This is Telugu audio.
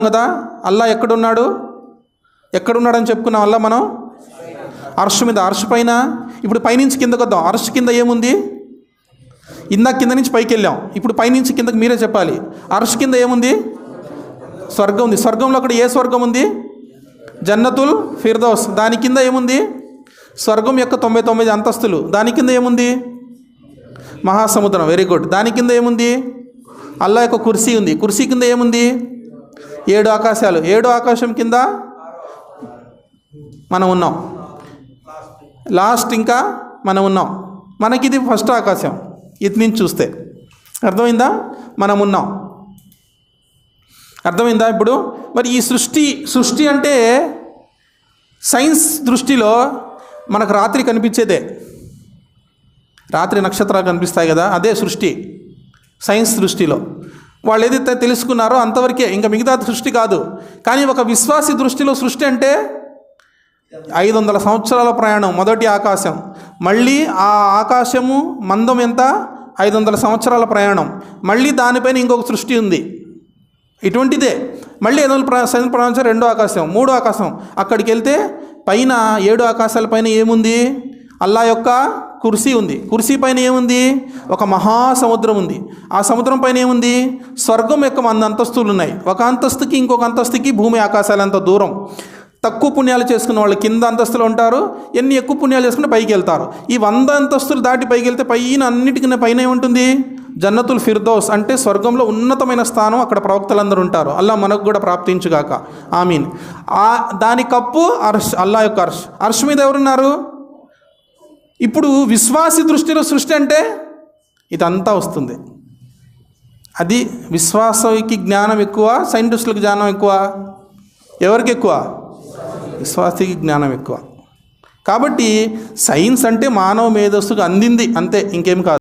కదా అల్లా ఎక్కడున్నాడని చెప్పుకున్నాం. అల్లా మనం అర్ష్ మీద, అర్ష్ పైన. ఇప్పుడు పైనుంచి కిందకు వద్దాం. అర్ష్ కింద ఏముంది? ఇందాక కింద నుంచి పైకి వెళ్ళాం, ఇప్పుడు పైనుంచి కిందకి మీరే చెప్పాలి. అర్ష్ కింద ఏముంది? స్వర్గం ఉంది. స్వర్గంలో అక్కడ ఏ స్వర్గం ఉంది? జన్నతుల్ ఫిర్దౌస్. దాని కింద ఏముంది? స్వర్గం యొక్క 99 అంతస్తులు. దాని కింద ఏముంది? మహాసముద్రం. Very good. దాని కింద ఏముంది? అల్లా యొక్క కుర్సీ ఉంది. కుర్సీ కింద ఏముంది? 7 ఆకాశాలు. 7 ఆకాశం కింద మనం ఉన్నాం. లాస్ట్ ఇంకా మనం ఉన్నాం. మనకిది ఫస్ట్ ఆకాశం. ఇటు నుంచి చూస్తే అర్థమైందా? మనం ఉన్నాం. అర్థమైందా ఇప్పుడు? మరి ఈ సృష్టి అంటే సైన్స్ దృష్టిలో మనకు రాత్రి కనిపించేదే. రాత్రి నక్షత్రాలు కనిపిస్తాయి కదా, అదే సృష్టి సైన్స్ దృష్టిలో. వాళ్ళు ఏదైతే తెలుసుకున్నారో అంతవరకే, ఇంకా మిగతా సృష్టి కాదు. కానీ ఒక విశ్వాసి దృష్టిలో సృష్టి అంటే 500 సంవత్సరాల ప్రయాణం మొదటి ఆకాశం, మళ్ళీ ఆ ఆకాశము మందం ఎంత? 500 సంవత్సరాల ప్రయాణం, మళ్ళీ దానిపైన ఇంకొక సృష్టి ఉంది ఇటువంటిదే. మళ్ళీ 500 ప్రయాణం, రెండో ఆకాశం, మూడో ఆకాశం. అక్కడికి వెళ్తే పైన 7 ఆకాశాల పైన ఏముంది? అల్లా యొక్క కుర్సీ ఉంది. కుర్సీ పైన ఏముంది? ఒక మహాసముద్రం ఉంది. ఆ సముద్రం పైన ఏముంది? స్వర్గం యొక్క 100 అంతస్తులు ఉన్నాయి. ఒక అంతస్తుకి ఇంకొక అంతస్తుకి భూమి ఆకాశాలంత దూరం. తక్కువ పుణ్యాలు చేసుకున్న వాళ్ళు కింద అంతస్తులు ఉంటారు, ఎన్ని ఎక్కువ పుణ్యాలు చేసుకుంటే పైకి వెళ్తారు. ఈ 100 అంతస్తులు దాటి పైకి వెళ్తే పైన అన్నిటికన్నా పైన ఏముంటుంది? జన్నతుల్ ఫిర్దౌస్ అంటే స్వర్గంలో ఉన్నతమైన స్థానం. అక్కడ ప్రవక్తలందరూ ఉంటారు. అల్లా మనకు కూడా ప్రాప్తించుగాక, ఆమీన్. దాని కప్పు అర్ష్, అల్లా యొక్క అర్ష్. అర్ష్ మీద ఎవరున్నారు? ఇప్పుడు విశ్వాసి దృష్టిలో సృష్టి అంటే ఇదంతా వస్తుంది. అది విశ్వాసకి జ్ఞానం ఎక్కువ, సైంటిస్టులకు జ్ఞానం ఎక్కువ? ఎవరికి ఎక్కువ? విశ్వాసికి జ్ఞానం ఎక్కువ. కాబట్టి సైన్స్ అంటే మానవ మేధస్సుకు అందింది అంతే, ఇంకేం కాదు.